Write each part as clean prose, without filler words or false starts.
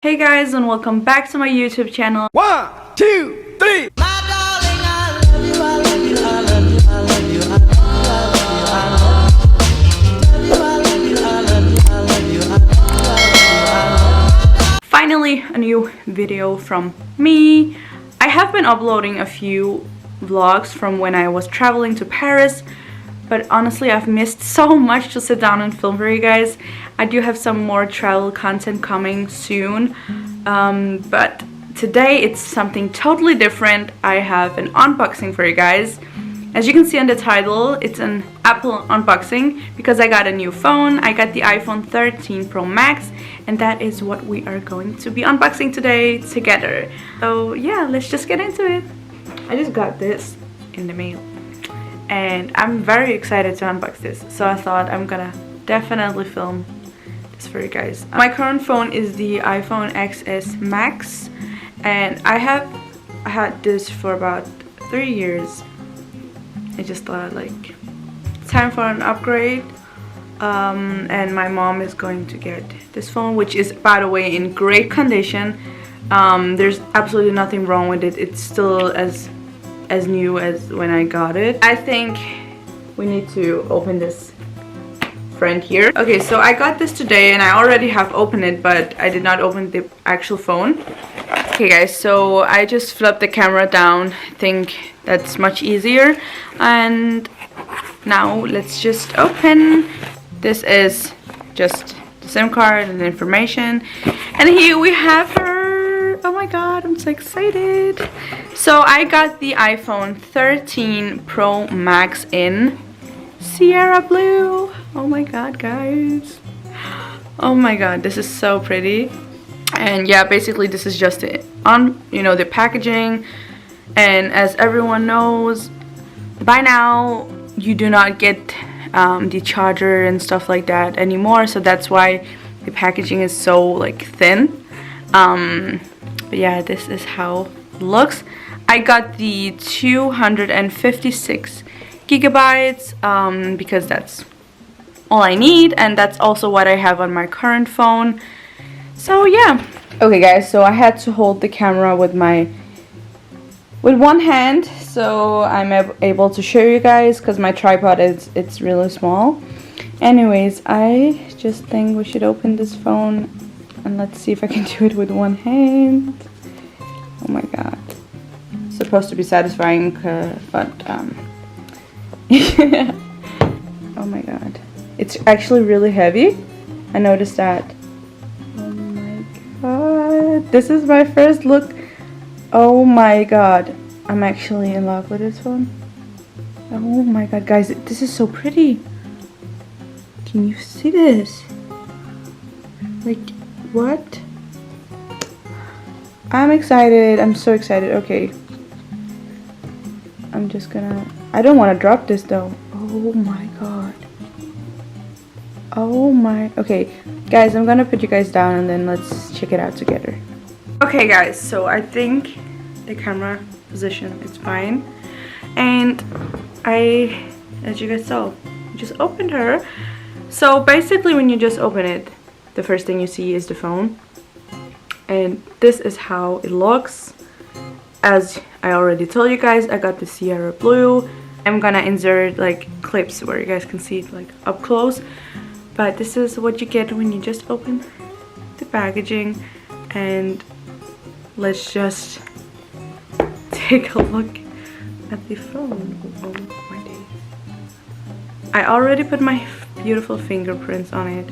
Hey guys, and welcome back to my YouTube channel. 1, 2, 3. Finally, a new video from me. I have been uploading a few vlogs from when I was traveling to Paris, but honestly I've missed so much to sit down and film for you guys. I do have some more travel content coming soon, but today it's something totally different. I have an unboxing for you guys. As you can see on the title, it's an Apple unboxing because I got a new phone. I got the iPhone 13 Pro Max, and that is what we are going to be unboxing today together. So yeah, let's just get into it. I just got this in the mail and I'm very excited to unbox this, so I thought I'm gonna definitely film this for you guys. My current phone is the iPhone XS Max, and I have had this for about 3 years. I just thought like it's time for an upgrade, and my mom is going to get this phone, which is, by the way, in great condition. There's absolutely nothing wrong with it. It's still as new as when I got it. I think we need to open this front here. Okay, so I got this today and I already have opened it, but I did not open the actual phone. Okay guys, so I just flipped the camera down. I think that's much easier. And now let's just open. This is just the SIM card and the information. And here we have her. Oh my god, I'm so excited. So I got the iPhone 13 Pro Max in Sierra Blue. Oh my god, guys. Oh my god, this is so pretty. And yeah, basically this is just the the packaging. And as everyone knows by now, you do not get the charger and stuff like that anymore, so that's why the packaging is so like thin. But yeah, this is how it looks. I got the 256 gigabytes because that's all I need, and that's also what I have on my current phone. So yeah. Okay guys, so I had to hold the camera with one hand, so I'm able to show you guys because my tripod it's really small. Anyways, I just think we should open this phone and let's see if I can do it with one hand. Oh my god. It's supposed to be satisfying, but yeah. Oh my god. It's actually really heavy. I noticed that. Oh my god. This is my first look. Oh my god. I'm actually in love with this phone. Oh my god, guys. This is so pretty. Can you see this? Like, what? I'm excited. I'm so excited. Okay. I'm just gonna... I don't want to drop this though. Oh my god. Oh my... Okay, guys, I'm gonna put you guys down and then let's check it out together. Okay guys, so I think the camera position is fine. And as you guys saw, just opened her. So basically when you just open it, the first thing you see is the phone. And this is how it looks. As I already told you guys, I got the Sierra Blue. I'm gonna insert like clips where you guys can see it like up close. But this is what you get when you just open the packaging. And let's just take a look at the phone. Oh my days. I already put my beautiful fingerprints on it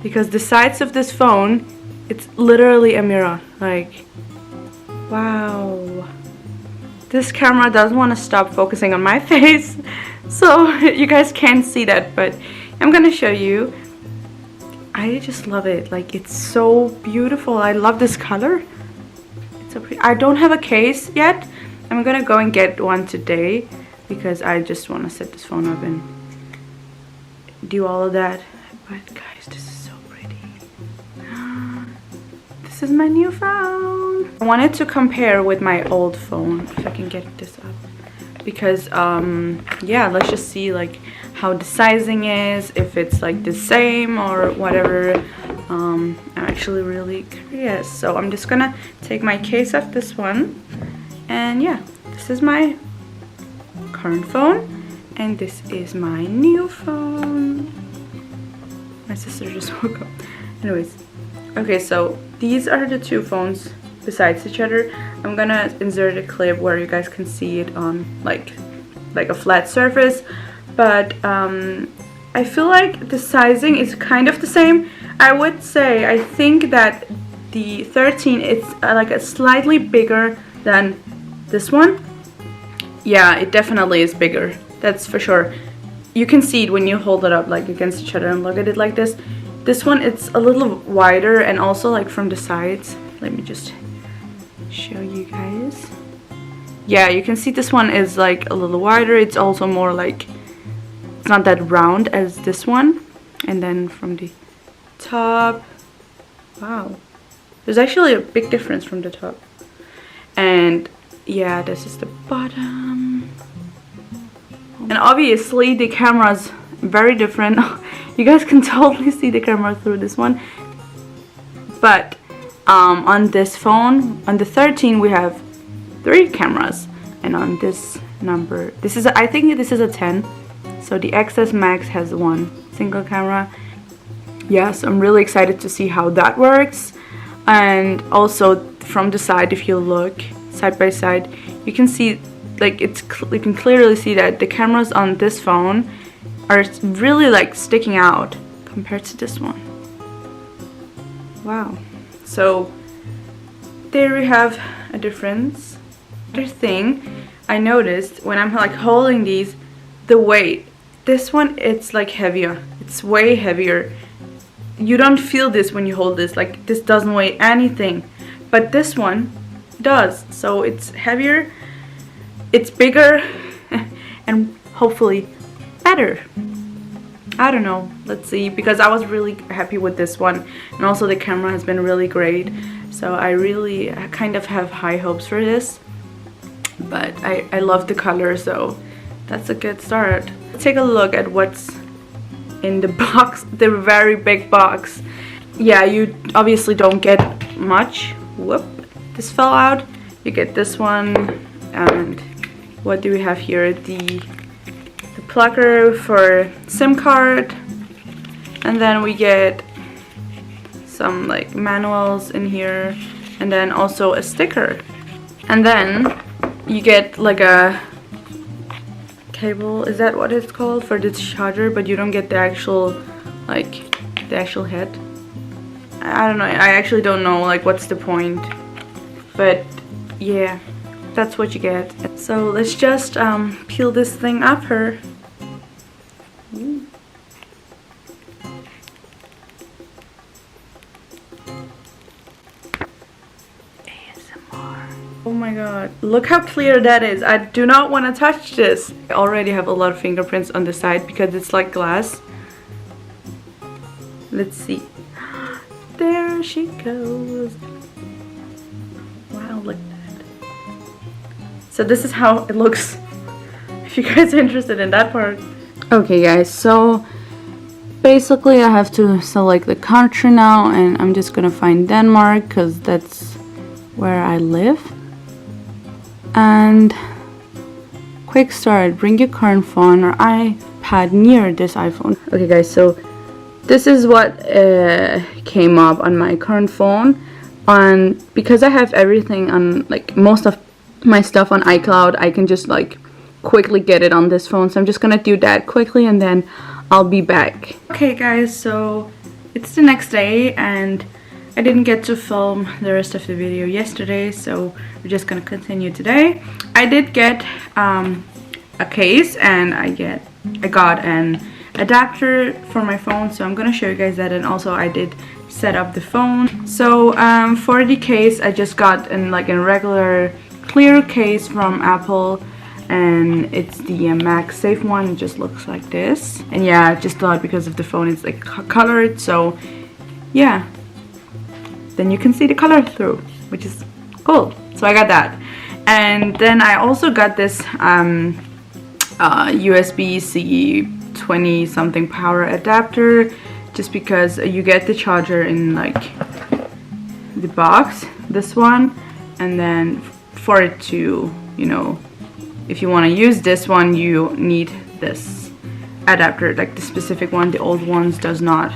because the sides of this phone, it's literally a mirror. Like, wow. This camera doesn't want to stop focusing on my face, so you guys can't see that, but I'm gonna show you. I just love it. Like, it's so beautiful. I love this color. It's so pretty. I don't have a case yet. I'm gonna go and get one today because I just want to set this phone up and do all of that. But guys, this is so pretty. This is my new phone. I wanted to compare with my old phone, if I can get this up, because yeah, let's just see like how the sizing is, if it's like the same or whatever. I'm actually really curious. yes, so I'm just gonna take my case off this one, and yeah, this is my current phone, and this is my new phone. My sister just woke up. Anyways, okay, so these are the two phones besides each other. I'm gonna insert a clip where you guys can see it on like a flat surface, but I feel like the sizing is kind of the same. I would say I think that the 13 is like a slightly bigger than this one. Yeah, it definitely is bigger, that's for sure. You can see it when you hold it up like against each other and look at it like this. This one, it's a little wider, and also like from the sides. Let me just show you guys. Yeah, you can see this one is like a little wider. It's also more like, it's not that round as this one. And then from the top, wow, there's actually a big difference from the top. And yeah, this is the bottom. And obviously the camera's very different. You guys can totally see the camera through this one. But on this phone, on the 13, we have 3 cameras, and on this number, this is I think this is a 10. So the XS Max has 1 single camera. Yes, I'm really excited to see how that works. And also from the side, if you look side by side, you can see like you can clearly see that the cameras on this phone are really like sticking out compared to this one. Wow. So there we have a difference. Other thing I noticed when I'm like holding these, the weight. This one, it's like heavier. It's way heavier. You don't feel this when you hold this. Like this doesn't weigh anything, but this one does. So it's heavier, it's bigger, and hopefully better. I don't know, let's see, because I was really happy with this one, and also the camera has been really great, so I really kind of have high hopes for this. But I love the color, so that's a good start. Let's take a look at what's in the box, the very big box. Yeah, you obviously don't get much. Whoop, this fell out. You get this one, and what do we have here? The plugger for SIM card, and then we get some like manuals in here, and then also a sticker, and then you get like a cable, is that what it's called, for the charger, but you don't get the actual head. I don't know, I actually don't know like what's the point, but yeah, that's what you get. So let's just peel this thing up here. Oh my god, look how clear that is. I do not want to touch this. I already have a lot of fingerprints on the side because it's like glass. Let's see. There she goes. Wow, look at that. So this is how it looks, if you guys are interested in that part. Okay guys, so basically I have to select the country now, and I'm just gonna find Denmark because that's where I live. And quick start, bring your current phone or iPad near this iPhone. Okay guys, so this is what came up on my current phone, and because I have everything on, like most of my stuff on iCloud, I can just like quickly get it on this phone. So I'm just gonna do that quickly and then I'll be back. Okay guys, so it's the next day and I didn't get to film the rest of the video yesterday, so we're just gonna continue today. I did get a case, and I got an adapter for my phone, so I'm gonna show you guys that, and also I did set up the phone. So for the case, I just got a regular clear case from Apple, and it's the MagSafe one. It just looks like this, and yeah, I just thought because of the phone it's like colored, so yeah, then you can see the color through, which is cool. So I got that, and then I also got this USB-C 20 something power adapter, just because you get the charger in like the box, this one, and then for it to, you know, if you want to use this one, you need this adapter, like the specific one. The old ones does not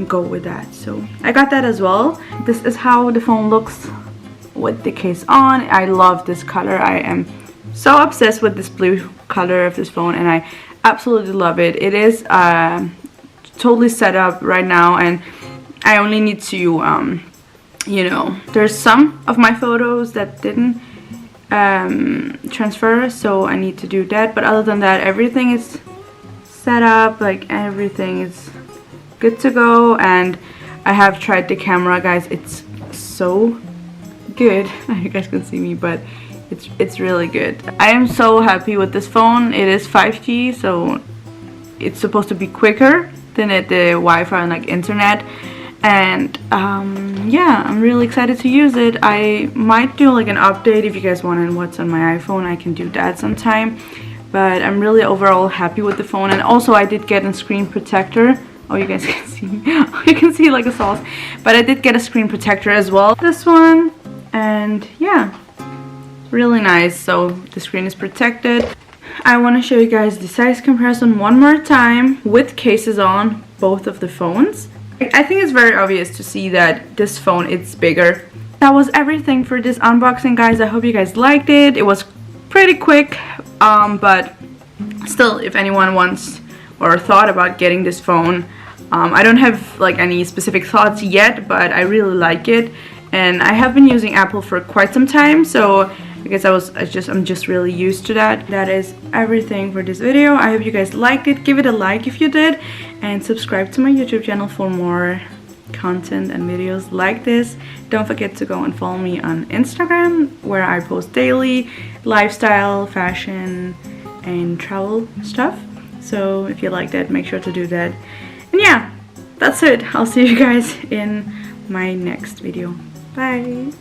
go with that, so I got that as well. This is how the phone looks with the case on. I love this color. I am so obsessed with this blue color of this phone, and I absolutely love it. It is totally set up right now, and I only need to you know, there's some of my photos that didn't transfer, so I need to do that, but other than that, everything is set up, like everything is good to go. And I have tried the camera, guys. It's so good. You guys can see me, but it's really good. I am so happy with this phone. It is 5G, so it's supposed to be quicker than the Wi-Fi and like internet. And yeah, I'm really excited to use it. I might do like an update if you guys want to know what's on my iPhone. I can do that sometime, but I'm really overall happy with the phone. And also I did get a screen protector. Oh, you guys can see me. You can see like a sauce, but I did get a screen protector as well, this one. And yeah, really nice. So the screen is protected. I want to show you guys the size comparison one more time with cases on both of the phones. I think it's very obvious to see that this phone is bigger. That was everything for this unboxing, guys. I hope you guys liked it. It was pretty quick, but still, if anyone wants or thought about getting this phone, I don't have like any specific thoughts yet, but I really like it, and I have been using Apple for quite some time, so I guess I'm just really used to that. That is everything for this video. I hope you guys liked it. Give it a like if you did, and subscribe to my YouTube channel for more content and videos like this. Don't forget to go and follow me on Instagram, where I post daily lifestyle, fashion, and travel stuff. So if you like that, make sure to do that. And yeah, that's it. I'll see you guys in my next video. Bye.